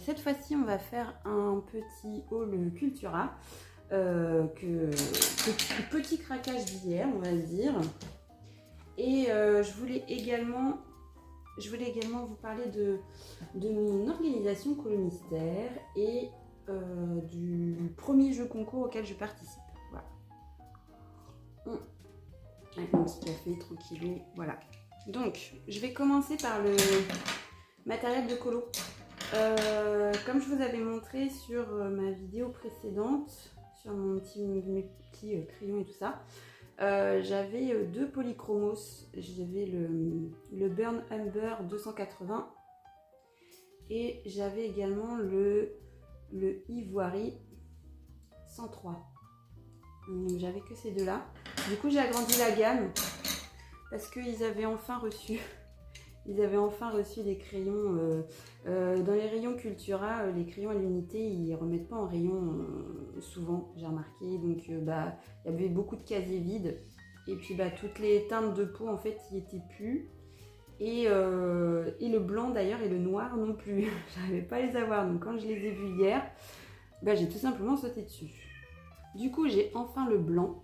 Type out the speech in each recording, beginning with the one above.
cette fois-ci, on va faire un petit haul Cultura. Petit craquage d'hier, on va dire. Et je voulais également vous parler de mon organisation Colo Mystère et du premier jeu concours auquel je participe. Voilà. Avec mon petit café, tranquillou, voilà. Donc, je vais commencer par le matériel de colo. Comme je vous avais montré sur ma vidéo précédente, sur mes petits crayons et tout ça, j'avais deux polychromos. J'avais le Burn Umber 280 et j'avais également le Ivory 103. J'avais que ces deux-là. Du coup, j'ai agrandi la gamme parce qu'ils avaient enfin reçu des crayons. Dans les rayons Cultura, les crayons à l'unité, ils ne remettent pas en rayon souvent, j'ai remarqué. Donc, il y avait beaucoup de casiers vides. Et puis, toutes les teintes de peau, en fait, n'y étaient plus. Et le blanc, d'ailleurs, et le noir non plus. Je n'arrivais pas à les avoir. Donc, quand je les ai vus hier, j'ai tout simplement sauté dessus. Du coup, j'ai enfin le blanc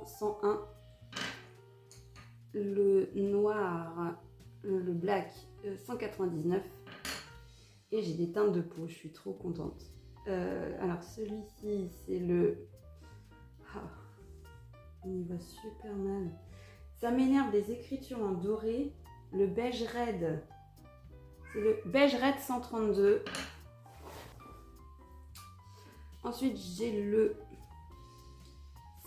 101. Le noir, le black 199 et j'ai des teintes de peau, je suis trop contente. Alors celui-ci c'est le... on y va super mal. Ça m'énerve des écritures en doré. Le beige red, c'est le beige red 132. Ensuite j'ai le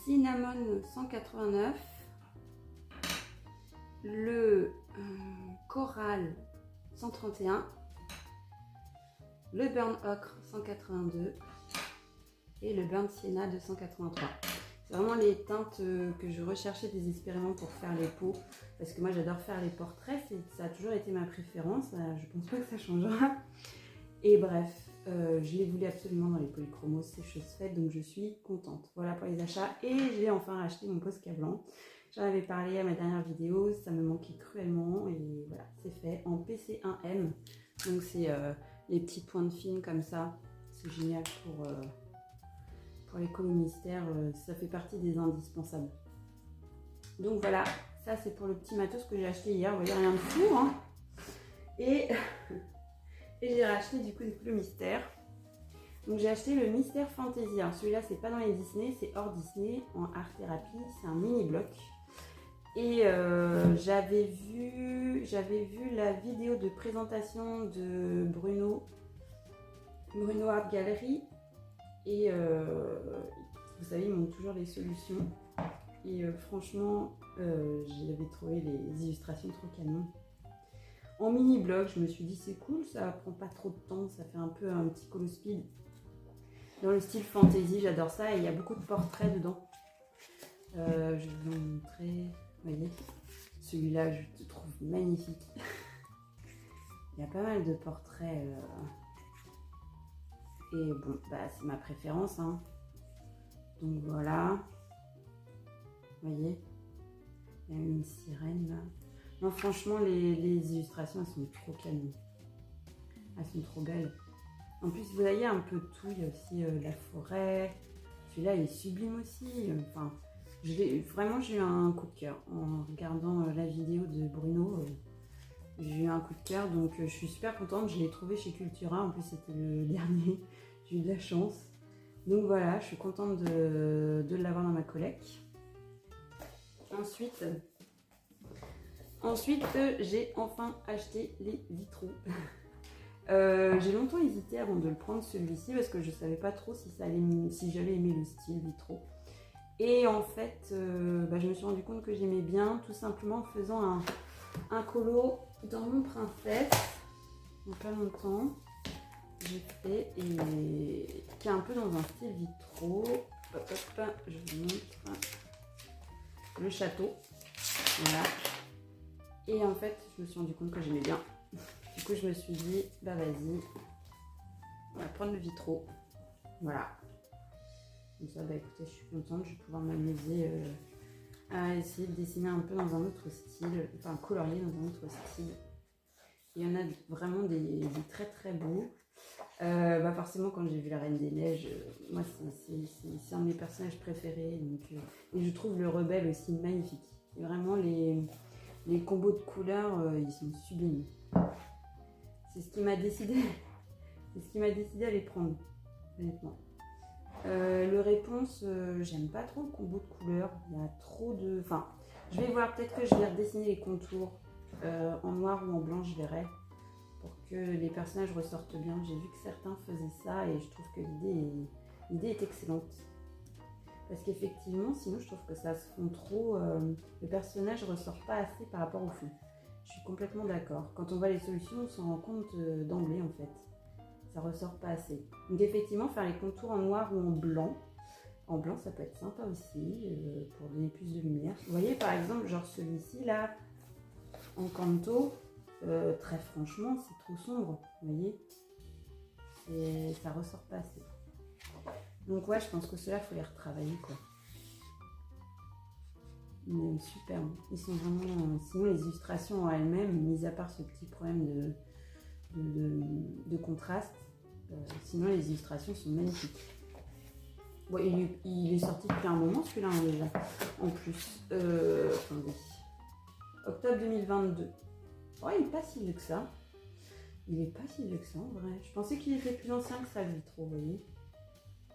cinnamon 189. Le coral 131, le burn ocre 182 et le burn sienna 283. C'est vraiment les teintes que je recherchais désespérément pour faire les peaux, parce que moi j'adore faire les portraits, ça a toujours été ma préférence, je pense pas que ça changera. Et bref, je les voulais absolument dans les polychromos, c'est chose faite, donc je suis contente. Voilà pour les achats, et j'ai enfin racheté mon Posca blanc. J'en avais parlé à ma dernière vidéo, ça me manquait cruellement et voilà, c'est fait en PC1M. Donc c'est les petits points de film comme ça, c'est génial pour les Colo Mystère, ça fait partie des indispensables. Donc voilà, ça c'est pour le petit matos que j'ai acheté hier, vous voyez, rien de fou, hein. Et j'ai racheté du coup des Colo Mystère. Donc j'ai acheté le Mystère Fantasy. Alors celui-là c'est pas dans les Disney, c'est hors Disney, en art thérapie, c'est un mini bloc. Et j'avais vu la vidéo de présentation de Bruno Art Gallery. Et vous savez, ils montrent toujours les solutions. Et franchement, j'avais trouvé les illustrations trop canon. En mini bloc, je me suis dit c'est cool, ça prend pas trop de temps, ça fait un peu un petit colo speed. Dans le style fantasy, j'adore ça et il y a beaucoup de portraits dedans. Je vais vous montrer. Vous voyez, celui-là, je te trouve magnifique. Il y a pas mal de portraits. Et bon, c'est ma préférence. Hein. Donc voilà. Vous voyez, il y a une sirène là. Non, franchement, les illustrations, elles sont trop canon. Elles sont trop belles. En plus, vous voyez un peu de tout. Il y a aussi la forêt. Celui-là, il est sublime aussi. Enfin... Vraiment, j'ai eu un coup de cœur en regardant la vidéo de Bruno. J'ai eu un coup de cœur, donc je suis super contente. Je l'ai trouvé chez Cultura. En plus, c'était le dernier. J'ai eu de la chance. Donc voilà, je suis contente de l'avoir dans ma collecte. Ensuite, j'ai enfin acheté les vitraux. J'ai longtemps hésité avant de le prendre celui-ci parce que je ne savais pas trop si j'allais aimer le style vitraux. Et en fait, je me suis rendu compte que j'aimais bien, tout simplement en faisant un colo dans mon princesse, il n'y a pas longtemps, j'ai fait, et qui est un peu dans un style vitraux. Hop, je vous montre le château, voilà. Et en fait, je me suis rendu compte que j'aimais bien. Du coup, je me suis dit, vas-y, on va prendre le vitraux, voilà. Comme ça, écoutez, je suis contente, je vais pouvoir m'amuser à essayer de dessiner un peu dans un autre style, enfin colorier dans un autre style. Il y en a vraiment des très très beaux. Forcément, quand j'ai vu la Reine des Neiges, moi c'est un de mes personnages préférés. Donc, et je trouve le rebelle aussi magnifique. Et vraiment, les combos de couleurs, ils sont sublimes. C'est ce qui m'a décidé, c'est ce qui m'a décidé à les prendre, honnêtement. Le réponse, j'aime pas trop le combo de couleurs. Il y a trop de... Enfin, je vais voir, peut-être que je vais redessiner les contours en noir ou en blanc, je verrai. Pour que les personnages ressortent bien. J'ai vu que certains faisaient ça et je trouve que l'idée est excellente. Parce qu'effectivement, sinon je trouve que ça se fond trop. Le personnage ne ressort pas assez par rapport au fond. Je suis complètement d'accord. Quand on voit les solutions, on s'en rend compte d'emblée en fait. Ça ressort pas assez. Donc effectivement, faire les contours en noir ou en blanc. En blanc, ça peut être sympa aussi pour donner plus de lumière. Vous voyez par exemple, genre celui-ci là, en canto. Très franchement, c'est trop sombre, vous voyez, et ça ressort pas assez. Donc ouais, je pense que ceux-là, il faut les retravailler, quoi. Mais super, ils sont vraiment... Sinon, les illustrations en elles-mêmes, mis à part ce petit problème de contraste, sinon les illustrations sont magnifiques. Bon, il est sorti depuis un moment, celui-là, hein, déjà. En plus, attendez. Octobre 2022. Oh, il n'est pas si vieux que ça. Il est pas si vieux que ça en vrai. Je pensais qu'il était plus ancien que ça, lui, trop, vous voyez.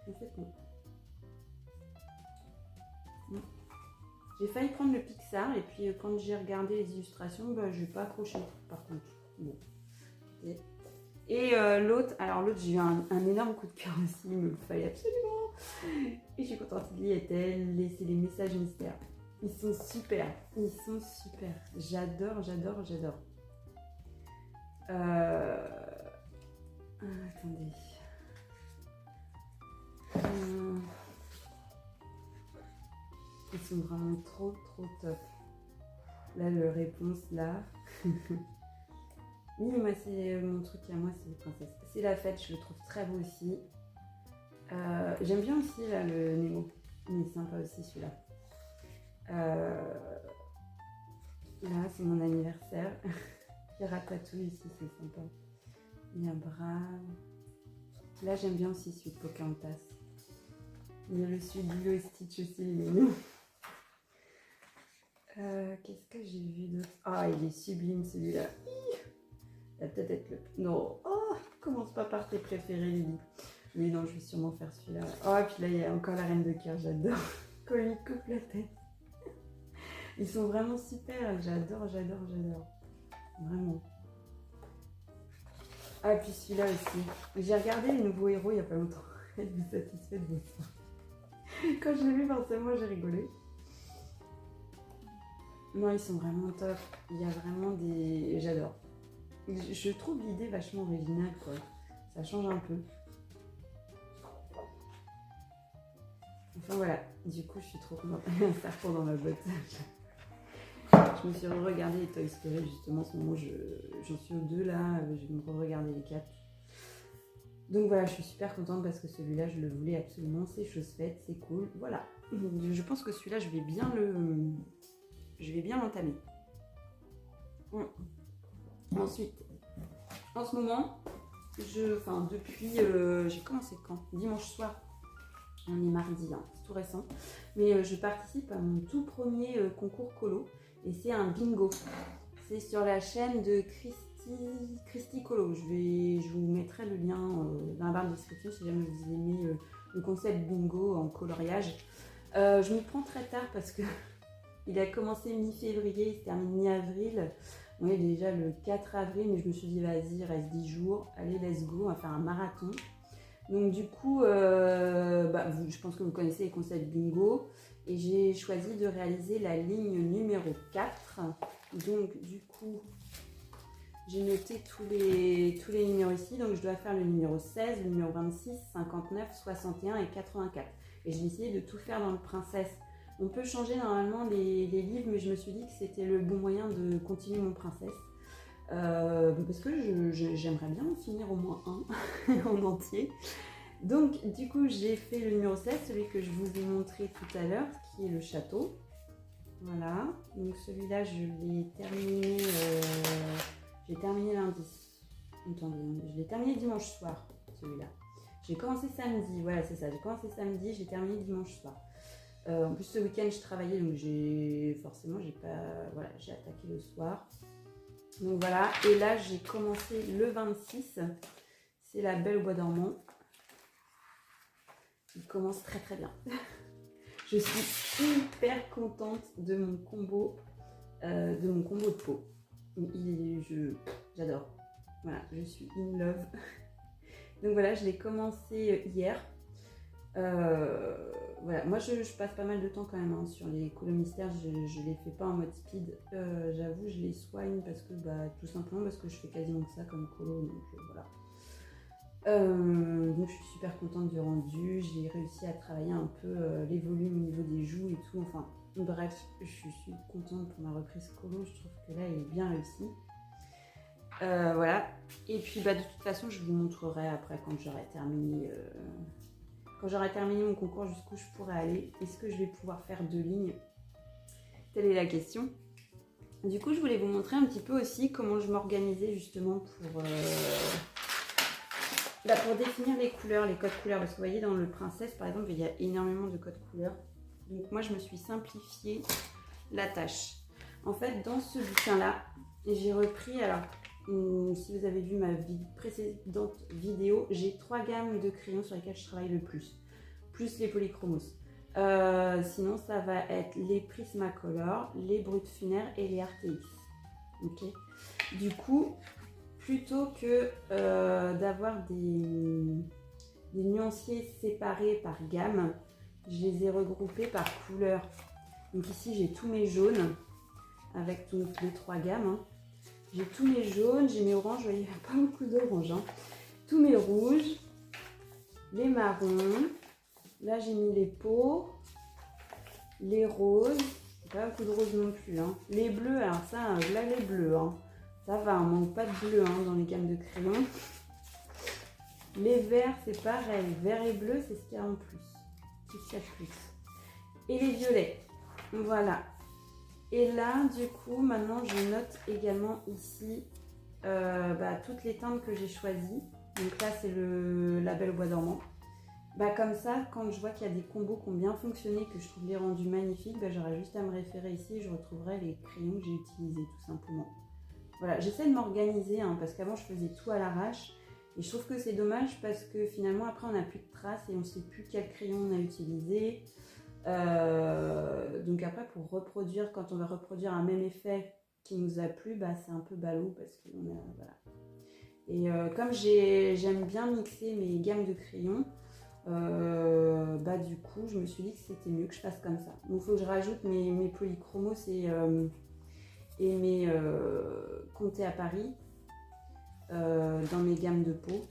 En fait, non. J'ai failli prendre le Pixar et puis quand j'ai regardé les illustrations, je n'ai pas accroché par contre. Bon. Et l'autre, alors l'autre, j'ai eu un énorme coup de cœur aussi, il me le fallait absolument. Et je suis contente, il était laisser les messages mystères. Ils sont super, ils sont super. J'adore, j'adore, j'adore. Attendez. Ils sont vraiment trop top. Là, le réponse là. Oui, moi c'est mon truc à moi, c'est les princesses. C'est la fête, je le trouve très beau aussi. J'aime bien aussi là le Nemo. Il est sympa aussi celui-là. Là, c'est mon anniversaire. Il y a Ratatouille ici, c'est sympa. Il y a Brave. Là, j'aime bien aussi celui de Pocahontas. Il y a le celui de Lilo et Stitch aussi, il est mignon. Qu'est-ce que j'ai vu d'autre? Ah, il est sublime celui-là. Il va peut-être être le... Non, oh, commence pas par tes préférés, Lily. Oui, non, je vais sûrement faire celui-là. Oh, et puis là, il y a encore la Reine de Cœur, j'adore. Quand il coupe la tête. Ils sont vraiment super, j'adore, j'adore, j'adore. Vraiment. Ah, et puis celui-là aussi. J'ai regardé les nouveaux héros il n'y a pas longtemps. Êtes-vous satisfait de vos soins? Quand je l'ai vu, forcément, j'ai rigolé. Non, ils sont vraiment top. Il y a vraiment des... J'adore. Je trouve l'idée vachement originale, quoi. Ça change un peu. Enfin, voilà. Du coup, je suis trop contente. Ça retourne dans ma botte. Je me suis re-regardé les Toy Story, justement, en ce moment, j'en suis au 2, là. Je vais me re-regarder les 4. Donc voilà, je suis super contente parce que celui-là, je le voulais absolument. C'est chose faite, c'est cool. Voilà. Je pense que celui-là, je vais bien l'entamer. Ensuite, en ce moment, depuis, j'ai commencé quand? Dimanche soir. On est mardi, hein, c'est tout récent. Mais je participe à mon tout premier concours colo. Et c'est un bingo. C'est sur la chaîne de Christy Colo. Je vous mettrai le lien dans la barre de description si jamais vous aimez le concept bingo en coloriage. Je m'y prends très tard parce que il a commencé mi-février, il se termine mi-avril. On est déjà le 4 avril, mais je me suis dit vas-y, il reste 10 jours. Allez, let's go, on va faire un marathon. Donc du coup, je pense que vous connaissez les concepts bingo. Et j'ai choisi de réaliser la ligne numéro 4. Donc du coup, j'ai noté tous les numéros ici. Donc je dois faire le numéro 16, le numéro 26, 59, 61 et 84. Et j'ai essayé de tout faire dans le Princesse. On peut changer normalement les livres, mais je me suis dit que c'était le bon moyen de continuer mon Princesse. Parce que j'aimerais bien en finir au moins un en entier. Donc du coup j'ai fait le numéro 7, celui que je vous ai montré tout à l'heure, qui est le château. Voilà, donc celui-là je l'ai terminé, Je l'ai terminé lundi. Attendez, je l'ai terminé dimanche soir, celui-là. J'ai commencé samedi, voilà c'est ça, j'ai commencé samedi, j'ai terminé dimanche soir. En plus ce week-end je travaillais donc j'ai attaqué le soir. Donc voilà, et là j'ai commencé le 26, c'est la Belle au bois dormant. Il commence très très bien. Je suis hyper contente de mon combo de peau. J'adore. Voilà, je suis in love. Donc voilà, je l'ai commencé hier. Voilà, moi je passe pas mal de temps quand même hein, sur les colos mystères. Je les fais pas en mode speed. J'avoue, je les soigne parce que tout simplement parce que je fais quasiment que ça comme colo. Donc voilà. Donc je suis super contente du rendu. J'ai réussi à travailler un peu les volumes au niveau des joues et tout. Enfin bref, je suis contente pour ma reprise colo. Je trouve que là elle est bien réussie. Voilà. Et puis de toute façon je vous montrerai après quand j'aurai terminé mon concours jusqu'où je pourrais aller. Est-ce que je vais pouvoir faire 2 lignes? Telle est la question. Du coup je voulais vous montrer un petit peu aussi comment je m'organisais justement pour définir les couleurs, les codes couleurs. Parce que vous voyez dans le Princesse par exemple il y a énormément de codes couleurs. Donc moi je me suis simplifié la tâche. En fait dans ce bouquin là j'ai repris, alors si vous avez vu ma précédente vidéo, j'ai 3 gammes de crayons sur lesquels je travaille le plus les polychromos. Sinon ça va être les Prismacolor, les Brutfuner et les RTX. Ok. Du coup, plutôt que d'avoir des nuanciers séparés par gamme, je les ai regroupés par couleur. Donc ici j'ai tous mes jaunes avec toutes les 3 gammes. Hein. J'ai tous mes jaunes, j'ai mes oranges, vous voyez, il n'y a pas beaucoup d'orange. Hein. Tous mes rouges, les marrons, là j'ai mis les peaux, les roses, pas beaucoup de roses non plus. Hein. Les bleus, alors ça, là les bleus, hein. Ça va, on manque pas de bleu hein, dans les gammes de crayons. Les verts, c'est pareil, vert et bleu, c'est ce qu'il y a en plus. C'est ce qu'il y a de plus. Et les violets, voilà. Et là, du coup, maintenant, je note également ici toutes les teintes que j'ai choisies. Donc là, c'est la Belle au bois dormant. Comme ça, quand je vois qu'il y a des combos qui ont bien fonctionné, que je trouve les rendus magnifiques, j'aurai juste à me référer ici et je retrouverai les crayons que j'ai utilisés, tout simplement. Voilà, j'essaie de m'organiser, hein, parce qu'avant, je faisais tout à l'arrache. Et je trouve que c'est dommage parce que finalement, après, on n'a plus de traces et on ne sait plus quel crayon on a utilisé. Donc après pour reproduire, quand on va reproduire un même effet qui nous a plu, c'est un peu ballot parce que voilà. Et comme j'aime bien mixer mes gammes de crayons, du coup je me suis dit que c'était mieux que je fasse comme ça. Donc il faut que je rajoute mes polychromos et mes Comté à Paris dans mes gammes de peau.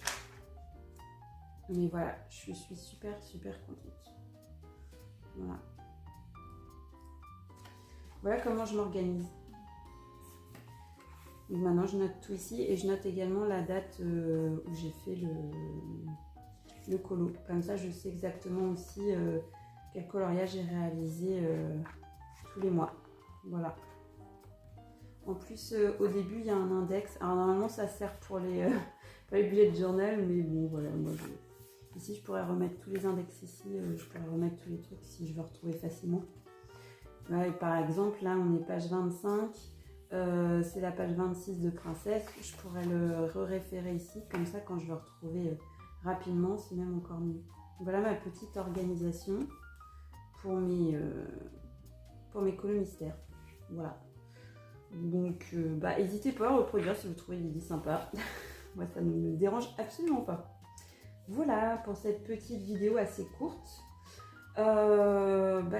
Mais voilà, je suis super contente. Voilà comment je m'organise. Donc maintenant je note tout ici et je note également la date où j'ai fait le colo. Comme ça je sais exactement aussi quel coloriage j'ai réalisé tous les mois. Voilà. En plus au début il y a un index. Alors normalement ça sert pour les bullet journal, mais bon voilà, moi ici, je pourrais remettre tous les index ici, je pourrais remettre tous les trucs si je veux retrouver facilement. Ouais, par exemple, là, on est page 25, c'est la page 26 de Princesse. Je pourrais le référer ici, comme ça, quand je veux retrouver rapidement, c'est même encore mieux. Voilà ma petite organisation pour mes colos mystères. Voilà. Donc, n'hésitez pas à reproduire si vous trouvez l'idée sympa. Moi, ça ne me dérange absolument pas. Voilà pour cette petite vidéo assez courte.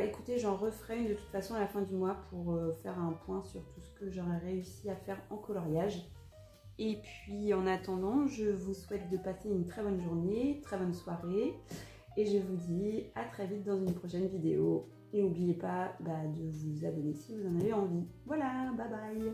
Écoutez, j'en referai une de toute façon à la fin du mois pour faire un point sur tout ce que j'aurais réussi à faire en coloriage. Et puis en attendant, je vous souhaite de passer une très bonne journée, très bonne soirée. Et je vous dis à très vite dans une prochaine vidéo. Et n'oubliez pas de vous abonner si vous en avez envie. Voilà, bye bye!